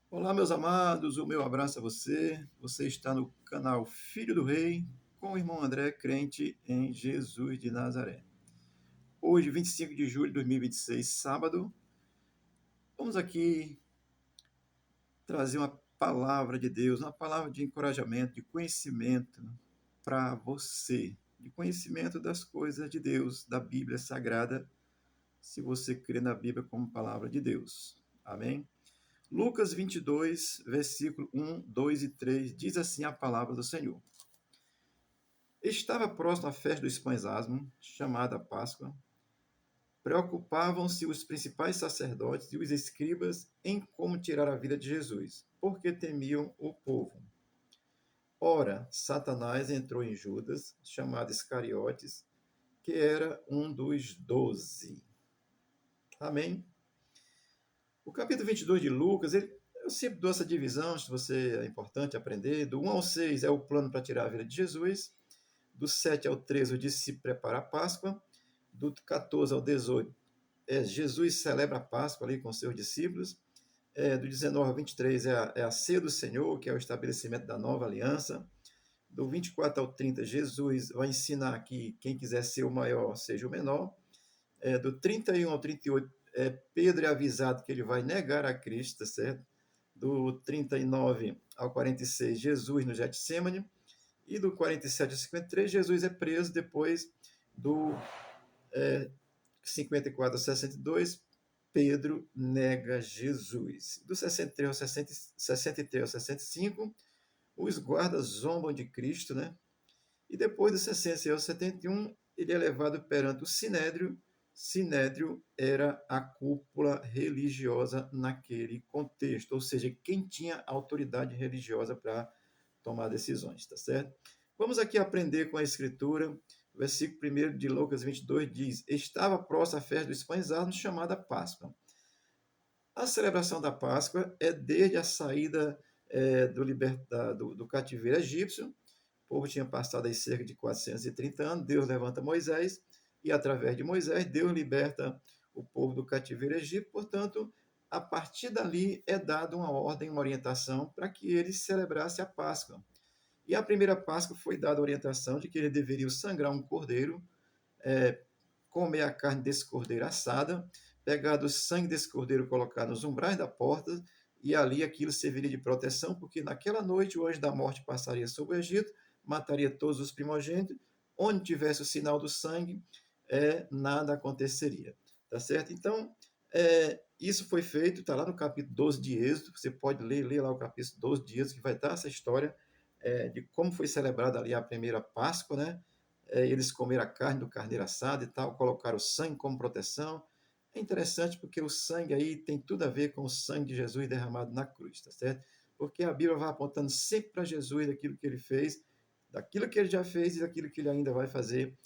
Olá, meus amados, o meu abraço a você. Você está no canal Filho do Rei, com o irmão André, crente em Jesus de Nazaré. Hoje, 25 de julho de 2026, sábado, vamos aqui trazer uma palavra de Deus, uma palavra de encorajamento, de conhecimento para você, de conhecimento das coisas de Deus, da Bíblia Sagrada, se você crê na Bíblia como palavra de Deus. Amém? Lucas 22, versículo 1, 2 e 3, diz assim a palavra do Senhor. Estava próximo a festa dos pães asmos, chamada Páscoa. Preocupavam-se os principais sacerdotes e os escribas em como tirar a vida de Jesus, porque temiam o povo. Ora, Satanás entrou em Judas, chamado Iscariotes, que era um dos 12. Amém? O capítulo 22 de Lucas, eu sempre dou essa divisão, se você é importante aprender. Do 1 ao 6 é o plano para tirar a vida de Jesus. Do 7 ao 13, o discípulo prepara a Páscoa. Do 14 ao 18, Jesus celebra a Páscoa ali com seus discípulos. Do 19 ao 23 é a ceia do Senhor, que é o estabelecimento da nova aliança. Do 24 ao 30, Jesus vai ensinar que quem quiser ser o maior, seja o menor. Do 31 ao 38, Pedro é avisado que ele vai negar a Cristo, tá certo? Do 39 ao 46, Jesus no Getsemane. E do 47 ao 53, Jesus é preso. Depois do 54 ao 62, Pedro nega Jesus. Do 63 ao 63 ao 65, os guardas zombam de Cristo, né? E depois do 60 ao 71, ele é levado perante o Sinédrio. Sinédrio era a cúpula religiosa naquele contexto, ou seja, quem tinha autoridade religiosa para tomar decisões, tá certo? Vamos aqui aprender com a Escritura. O versículo 1 de Lucas 22 diz: Estava próxima a festa dos pães asmos, chamada Páscoa. A celebração da Páscoa é desde a saída do cativeiro egípcio. O povo tinha passado aí cerca de 430 anos. Deus levanta Moisés e, através de Moisés, Deus liberta o povo do cativeiro egípcio. Portanto, a partir dali é dada uma ordem, uma orientação para que eles celebrassem a Páscoa. E a primeira Páscoa foi dada a orientação de que ele deveria sangrar um cordeiro, comer a carne desse cordeiro assada, pegar do sangue desse cordeiro, colocar nos umbrais da porta, e ali aquilo serviria de proteção, porque naquela noite o anjo da morte passaria sobre o Egito, mataria todos os primogênitos, onde tivesse o sinal do sangue, nada aconteceria. Tá certo? Então, isso foi feito, está lá no capítulo 12 de Êxodo, você pode ler lá o capítulo 12 de Êxodo, que vai dar essa história de como foi celebrada ali a primeira Páscoa, né? Eles comeram a carne do carneiro assado e tal, colocaram o sangue como proteção. É interessante porque o sangue aí tem tudo a ver com o sangue de Jesus derramado na cruz, tá certo? Porque a Bíblia vai apontando sempre para Jesus daquilo que ele fez, daquilo que ele já fez e daquilo que ele ainda vai fazer,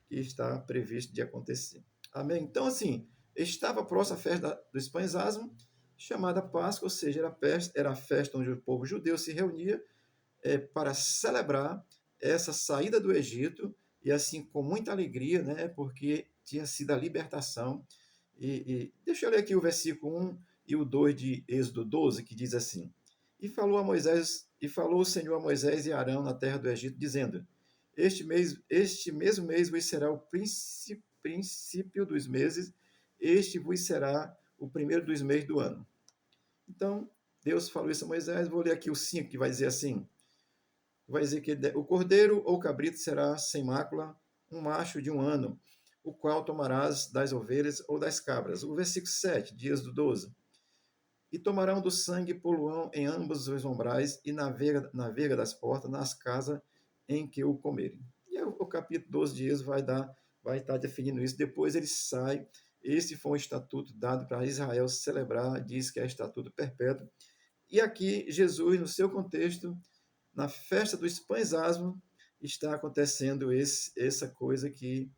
que está previsto de acontecer. Amém? Então, assim, estava próxima a festa dos pães asmos, chamada Páscoa, ou seja, era a festa onde o povo judeu se reunia para celebrar essa saída do Egito, e assim com muita alegria, né, porque tinha sido a libertação. Deixa eu ler aqui o versículo 1 e o 2 de Êxodo 12, que diz assim: E falou o Senhor a Moisés e Arão na terra do Egito, dizendo: este mesmo mês vos será o princípio dos meses, este vos será o primeiro dos meses do ano. Então, Deus falou isso a Moisés. Vou ler aqui o 5, que vai dizer assim: vai dizer que o cordeiro ou cabrito será sem mácula, um macho de 1 ano, o qual tomarás das ovelhas ou das cabras. O versículo 7, dias do 12. E tomarão do sangue e poluão em ambos os umbrais e na verga das portas, nas casas em que o comerem. E o capítulo 12 de Êxodo vai estar definindo isso. Depois ele sai. Esse foi um estatuto dado para Israel celebrar, diz que é estatuto perpétuo. E aqui, Jesus, no seu contexto, na festa dos pães asmos, está acontecendo essa coisa que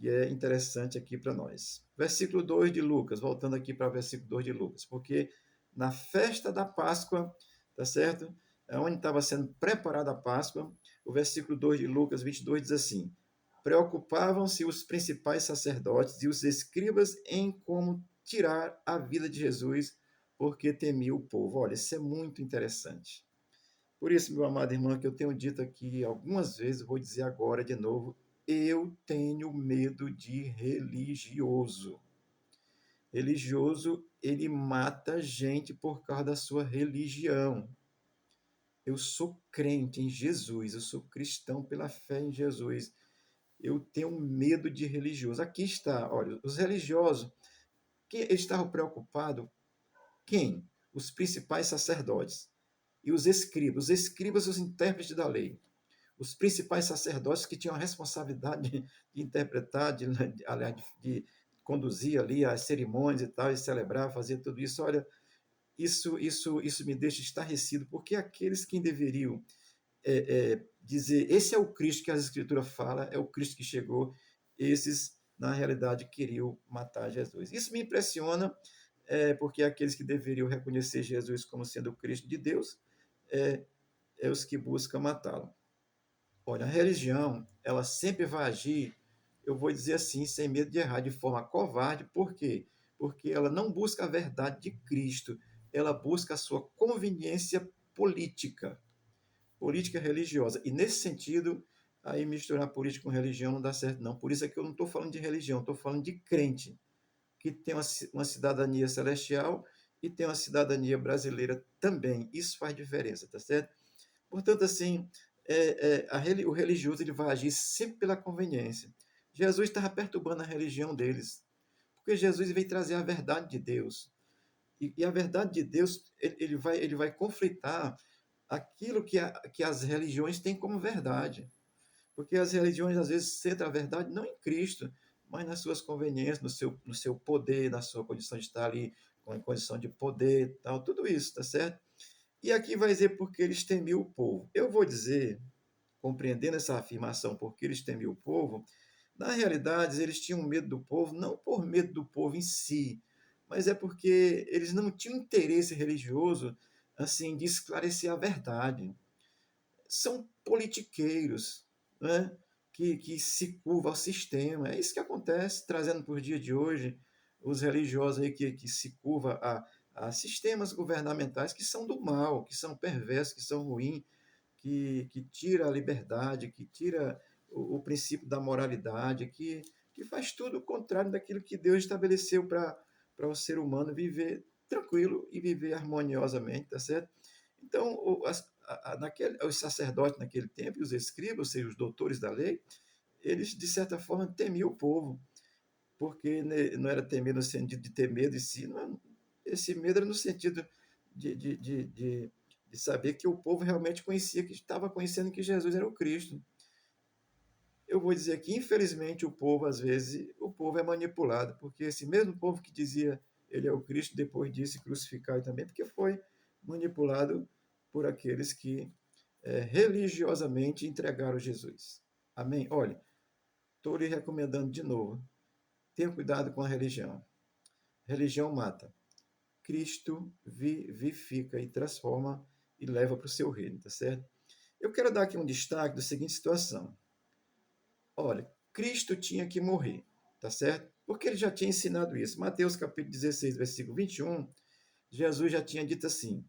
é interessante aqui para nós. Versículo 2 de Lucas, voltando aqui para o versículo 2 de Lucas, porque na festa da Páscoa, tá certo? É onde estava sendo preparada a Páscoa, o versículo 2 de Lucas 22 diz assim: Preocupavam-se os principais sacerdotes e os escribas em como tirar a vida de Jesus, porque temia o povo. Olha, isso é muito interessante. Por isso, meu amado irmão, que eu tenho dito aqui algumas vezes, vou dizer agora de novo, eu tenho medo de religioso. Religioso, ele mata gente por causa da sua religião. Eu sou crente em Jesus, eu sou cristão pela fé em Jesus. Eu tenho medo de religioso. Aqui está, olha, os religiosos, que eles estavam preocupados, quem? Os principais sacerdotes e os escribas. Os escribas, os intérpretes da lei. Os principais sacerdotes que tinham a responsabilidade de interpretar, aliás, de conduzir ali as cerimônias e tal, e celebrar, fazer tudo isso. Olha, isso me deixa estarrecido, porque aqueles que deveriam dizer, esse é o Cristo que as Escrituras falam, é o Cristo que chegou, esses, na realidade, queriam matar Jesus. Isso me impressiona, porque aqueles que deveriam reconhecer Jesus como sendo o Cristo de Deus, é, é os que buscam matá-lo. Olha, a religião, ela sempre vai agir, eu vou dizer assim, sem medo de errar, de forma covarde. Por quê? Porque ela não busca a verdade de Cristo, ela busca a sua conveniência política, política religiosa. E nesse sentido, aí misturar política com religião não dá certo, não. Por isso é que eu não estou falando de religião, estou falando de crente, que tem uma cidadania celestial e tem uma cidadania brasileira também. Isso faz diferença, tá certo? Portanto, assim, o religioso ele vai agir sempre pela conveniência. Jesus estava perturbando a religião deles, porque Jesus veio trazer a verdade de Deus. E a verdade de Deus, ele vai conflitar aquilo que as religiões têm como verdade. Porque as religiões, às vezes, centram a verdade não em Cristo, mas nas suas conveniências, no seu poder, na sua condição de estar ali, com a condição de poder, tal, tudo isso, tá certo? E aqui vai dizer porque eles temiam o povo. Eu vou dizer, compreendendo essa afirmação, porque eles temiam o povo, na realidade, eles tinham medo do povo, não por medo do povo em si, mas é porque eles não tinham interesse religioso, assim, de esclarecer a verdade. São politiqueiros, né? Que se curvam ao sistema. É isso que acontece, trazendo para o dia de hoje os religiosos aí que se curvam a sistemas governamentais que são do mal, que são perversos, que são ruins, que tira a liberdade, que tira o princípio da moralidade, que faz tudo o contrário daquilo que Deus estabeleceu para o ser humano viver tranquilo e viver harmoniosamente, tá certo? Então, os sacerdotes naquele tempo, os escribas, ou seja, os doutores da lei, eles, de certa forma, temiam o povo, porque não era temer no sentido de ter medo em si, não, esse medo era no sentido de, de, de, de, de saber que o povo realmente conhecia, que estava conhecendo que Jesus era o Cristo. Eu vou dizer que, infelizmente, o povo, às vezes, o povo é manipulado, porque esse mesmo povo que dizia ele é o Cristo, depois disse crucificado também, porque foi manipulado por aqueles que religiosamente entregaram Jesus. Amém? Olha, estou lhe recomendando de novo, tenha cuidado com a religião. Religião mata. Cristo vivifica e transforma e leva para o seu reino, tá certo? Eu quero dar aqui um destaque da seguinte situação. Olha, Cristo tinha que morrer, tá certo? Porque ele já tinha ensinado isso. Mateus capítulo 16, versículo 21, Jesus já tinha dito assim: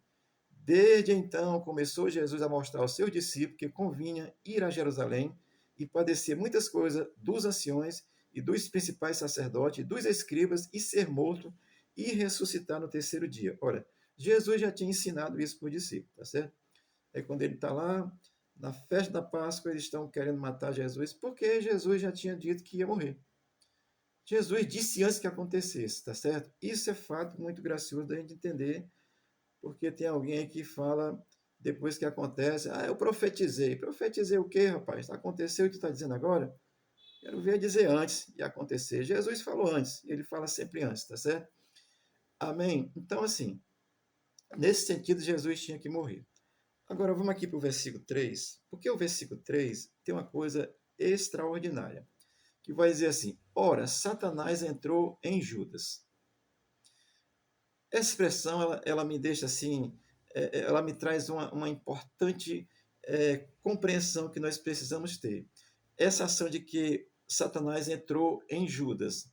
desde então começou Jesus a mostrar aos seus discípulos que convinha ir a Jerusalém e padecer muitas coisas dos anciões e dos principais sacerdotes, dos escribas, e ser morto e ressuscitar no terceiro dia. Ora, Jesus já tinha ensinado isso para os discípulos, tá certo? Aí quando ele está lá, na festa da Páscoa, eles estão querendo matar Jesus, porque Jesus já tinha dito que ia morrer. Jesus disse antes que acontecesse, tá certo? Isso é fato muito gracioso da gente entender, porque tem alguém que fala, depois que acontece, eu profetizei. Profetizei o quê, rapaz? Aconteceu e tu está dizendo agora? Quero ver dizer antes de acontecer. Jesus falou antes, ele fala sempre antes, tá certo? Amém? Então, assim, nesse sentido, Jesus tinha que morrer. Agora, vamos aqui para o versículo 3, porque o versículo 3 tem uma coisa extraordinária, que vai dizer assim: ora, Satanás entrou em Judas. Essa expressão, ela me deixa assim, ela me traz uma importante compreensão que nós precisamos ter. Essa ação de que Satanás entrou em Judas.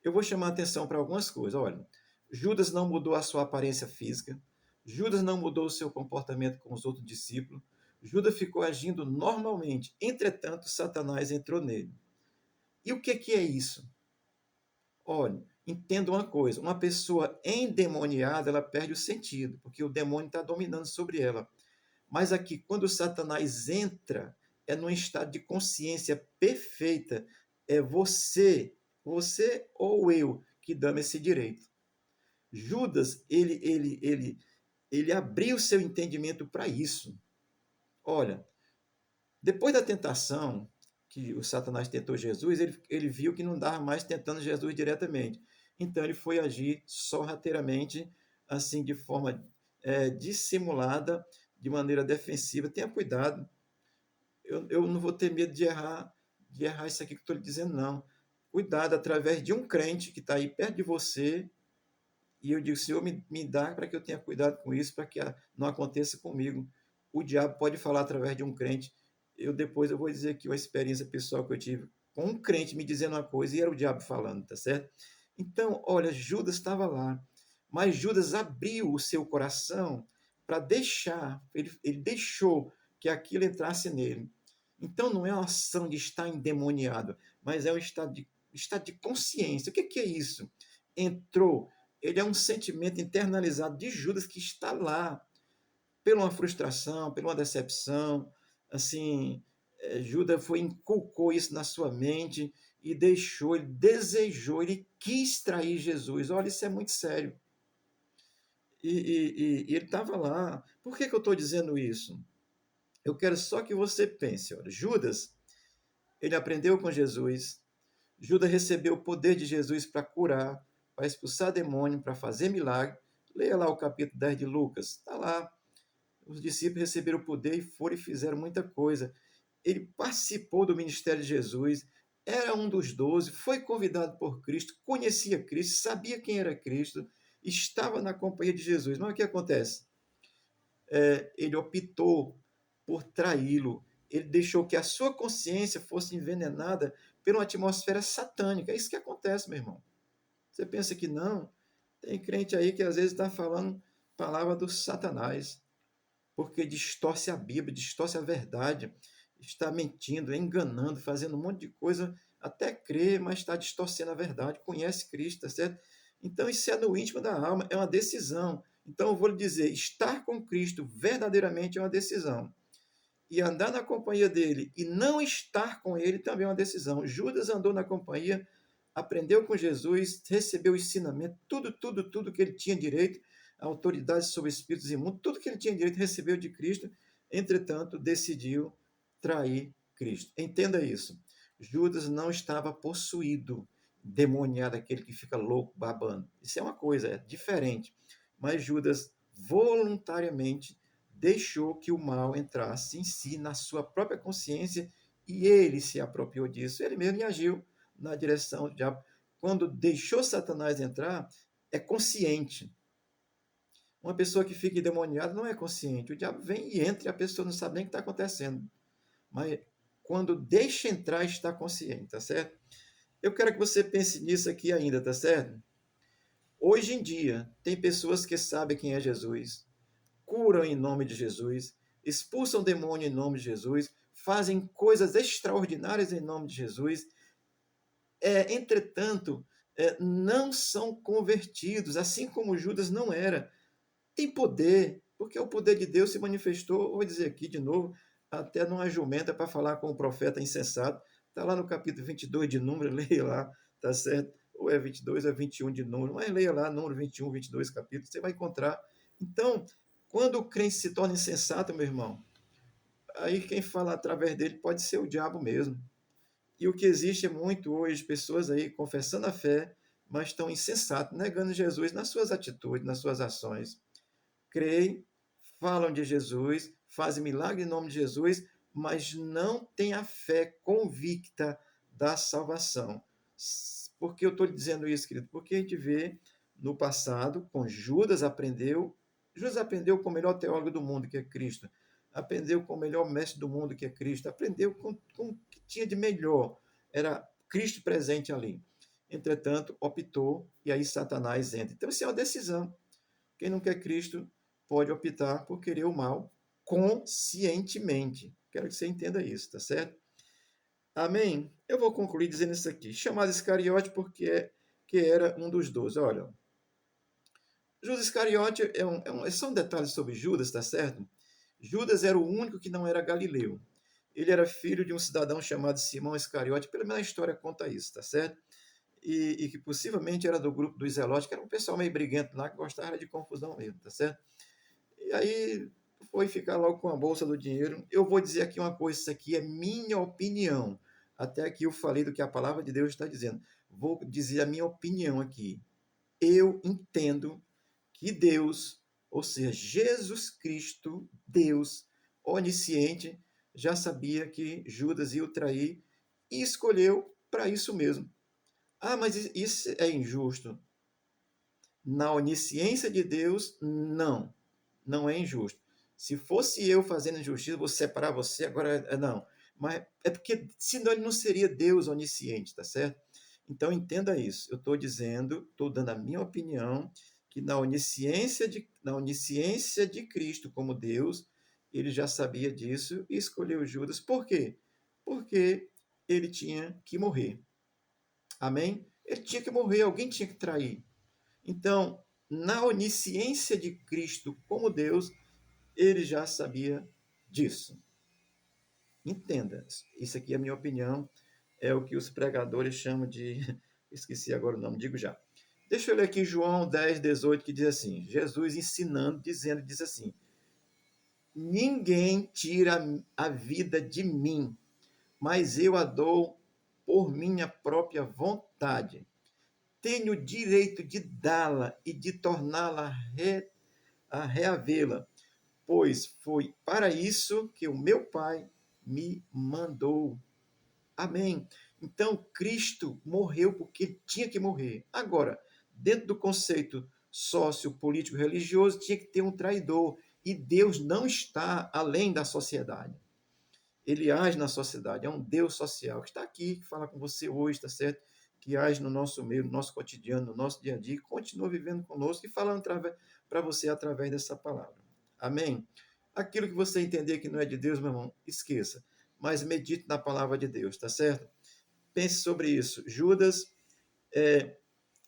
Eu vou chamar a atenção para algumas coisas. Olha, Judas não mudou a sua aparência física. Judas não mudou o seu comportamento com os outros discípulos. Judas ficou agindo normalmente. Entretanto, Satanás entrou nele. E o que é isso? Olha, entenda uma coisa: uma pessoa endemoniada, ela perde o sentido, porque o demônio está dominando sobre ela. Mas aqui, quando Satanás entra, é num estado de consciência perfeita. É você ou eu que damos esse direito. Judas, ele abriu seu entendimento para isso. Olha, depois da tentação, que o Satanás tentou Jesus, ele viu que não dava mais tentando Jesus diretamente. Então ele foi agir sorrateiramente, assim, de forma dissimulada, de maneira defensiva. Tenha cuidado, eu não vou ter medo de errar isso aqui que estou lhe dizendo, não. Cuidado, através de um crente que está aí perto de você, e eu digo, Senhor, me dá para que eu tenha cuidado com isso, para que não aconteça comigo. O diabo pode falar através de um crente. Depois eu vou dizer aqui uma experiência pessoal que eu tive com um crente me dizendo uma coisa e era o diabo falando, tá certo? Então, olha, Judas estava lá, mas Judas abriu o seu coração para deixar, ele deixou que aquilo entrasse nele. Então não é uma ação de estar endemoniado, mas é um estado de consciência. O que é isso? Entrou, ele é um sentimento internalizado de Judas que está lá, por uma frustração, por uma decepção, assim, Judas inculcou isso na sua mente e deixou, ele desejou, ele quis trair Jesus. Olha, isso é muito sério. E ele estava lá. Por que eu estou dizendo isso? Eu quero só que você pense, olha, Judas, ele aprendeu com Jesus, Judas recebeu o poder de Jesus para curar, para expulsar demônio, para fazer milagre. Leia lá o capítulo 10 de Lucas, está lá. Os discípulos receberam o poder e foram e fizeram muita coisa. Ele participou do ministério de Jesus, era um dos 12, foi convidado por Cristo, conhecia Cristo, sabia quem era Cristo, estava na companhia de Jesus. Mas o que acontece? Ele optou por traí-lo. Ele deixou que a sua consciência fosse envenenada por uma atmosfera satânica. É isso que acontece, meu irmão. Você pensa que não? Tem crente aí que às vezes está falando palavra do Satanás, porque distorce a Bíblia, distorce a verdade, está mentindo, enganando, fazendo um monte de coisa, até crê, mas está distorcendo a verdade, conhece Cristo, tá certo? Então isso é no íntimo da alma, é uma decisão. Então eu vou lhe dizer, estar com Cristo verdadeiramente é uma decisão. E andar na companhia dele e não estar com ele também é uma decisão. Judas andou na companhia, aprendeu com Jesus, recebeu o ensinamento, tudo que ele tinha direito, a autoridade sobre espíritos imundos, tudo que ele tinha direito recebeu de Cristo, entretanto, decidiu trair Cristo. Entenda isso. Judas não estava possuído, demoniado, aquele que fica louco, babando. Isso é uma coisa, é diferente. Mas Judas voluntariamente deixou que o mal entrasse em si, na sua própria consciência, e ele se apropriou disso. Ele mesmo agiu na direção do diabo. Quando deixou Satanás entrar, é consciente. Uma pessoa que fica endemoniada não é consciente. O diabo vem e entra e a pessoa não sabe nem o que está acontecendo. Mas quando deixa entrar, está consciente, tá certo? Eu quero que você pense nisso aqui ainda, tá certo? Hoje em dia, tem pessoas que sabem quem é Jesus, curam em nome de Jesus, expulsam demônio em nome de Jesus, fazem coisas extraordinárias em nome de Jesus, entretanto, não são convertidos, assim como Judas não era. Tem poder, porque o poder de Deus se manifestou, vou dizer aqui de novo, até numa jumenta para falar com o profeta insensato. Está lá no capítulo 22 de Número, leia lá, tá certo? Ou é 22 ou é 21 de Número, mas leia lá, Número 21, 22 capítulos, você vai encontrar. Então, quando o crente se torna insensato, meu irmão, aí quem fala através dele pode ser o diabo mesmo. E o que existe é muito hoje, pessoas aí confessando a fé, mas estão insensatos, negando Jesus nas suas atitudes, nas suas ações. Creem, falam de Jesus, fazem milagre em nome de Jesus, mas não têm a fé convicta da salvação. Por que eu estou dizendo isso, querido? Porque a gente vê no passado, com Judas aprendeu com o melhor teólogo do mundo, que é Cristo, aprendeu com o melhor mestre do mundo, que é Cristo, aprendeu com o que tinha de melhor, era Cristo presente ali. entretanto, optou e aí Satanás entra. Então, isso é uma decisão. Quem não quer Cristo pode optar por querer o mal conscientemente. Quero que você entenda isso, tá certo? Amém? Eu vou concluir dizendo isso aqui. Chamado Iscariote porque que era um dos 12. Olha, Judas Iscariote é só um detalhe sobre Judas, tá certo? Judas era o único que não era galileu. Ele era filho de um cidadão chamado Simão Iscariote, pelo menos a história conta isso, tá certo? E que possivelmente era do grupo dos Zelotes, que era um pessoal meio briguento lá, que gostava de confusão mesmo, tá certo? E aí foi ficar logo com a bolsa do dinheiro. Eu vou dizer aqui uma coisa, isso aqui é minha opinião. Até aqui eu falei do que a palavra de Deus está dizendo. Vou dizer a minha opinião aqui. Eu entendo que Deus, ou seja, Jesus Cristo, Deus onisciente, já sabia que Judas ia o trair e escolheu para isso mesmo. Ah, mas isso é injusto. Na onisciência de Deus, não. Não é injusto. Se fosse eu fazendo injustiça, vou separar você, agora não. Mas é porque senão ele não seria Deus onisciente, tá certo? Então entenda isso. Eu estou dizendo, estou dando a minha opinião, que na onisciência de Cristo como Deus, ele já sabia disso e escolheu Judas. Por quê? Porque ele tinha que morrer. Amém? Ele tinha que morrer, alguém tinha que trair. Então, na onisciência de Cristo como Deus, ele já sabia disso. Entenda, isso aqui é a minha opinião, é o que os pregadores chamam de. Esqueci agora o nome, digo já. Deixa eu ler aqui João 10, 18, que diz assim: Jesus ensinando, diz assim: Ninguém tira a vida de mim, mas eu a dou por minha própria vontade. Tenho o direito de dá-la e de torná-la a reavê-la, pois foi para isso que o meu Pai me mandou. Amém. Então, Cristo morreu porque tinha que morrer. Agora, dentro do conceito sociopolítico religioso, tinha que ter um traidor. E Deus não está além da sociedade. Ele age na sociedade, é um Deus social que está aqui, que fala com você hoje, está certo? Que age no nosso meio, no nosso cotidiano, no nosso dia a dia, e continua vivendo conosco e falando para você através dessa palavra. Amém? Aquilo que você entender que não é de Deus, meu irmão, esqueça. Mas medite na palavra de Deus, tá certo? Pense sobre isso. Judas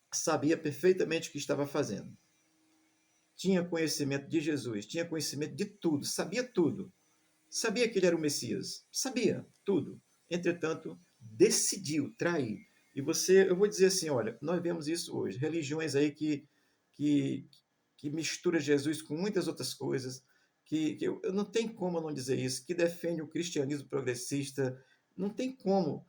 sabia perfeitamente o que estava fazendo. Tinha conhecimento de Jesus, tinha conhecimento de tudo, sabia tudo. Sabia que ele era o Messias, sabia tudo. Entretanto, decidiu trair. E eu vou dizer assim, olha, nós vemos isso hoje, religiões aí que, que mistura Jesus com muitas outras coisas, que eu não tem como não dizer isso, que defende o cristianismo progressista, não tem como.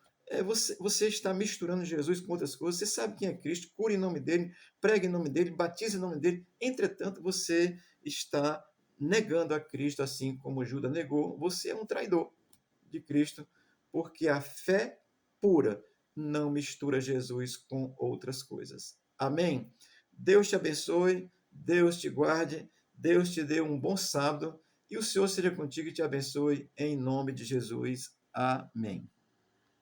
Você está misturando Jesus com outras coisas, você sabe quem é Cristo, cura em nome dele, prega em nome dele, batiza em nome dele, entretanto você está negando a Cristo, assim como Judas negou, você é um traidor de Cristo, porque a fé pura não mistura Jesus com outras coisas. Amém? Deus te abençoe, Deus te guarde, Deus te dê um bom sábado e o Senhor seja contigo e te abençoe em nome de Jesus. Amém.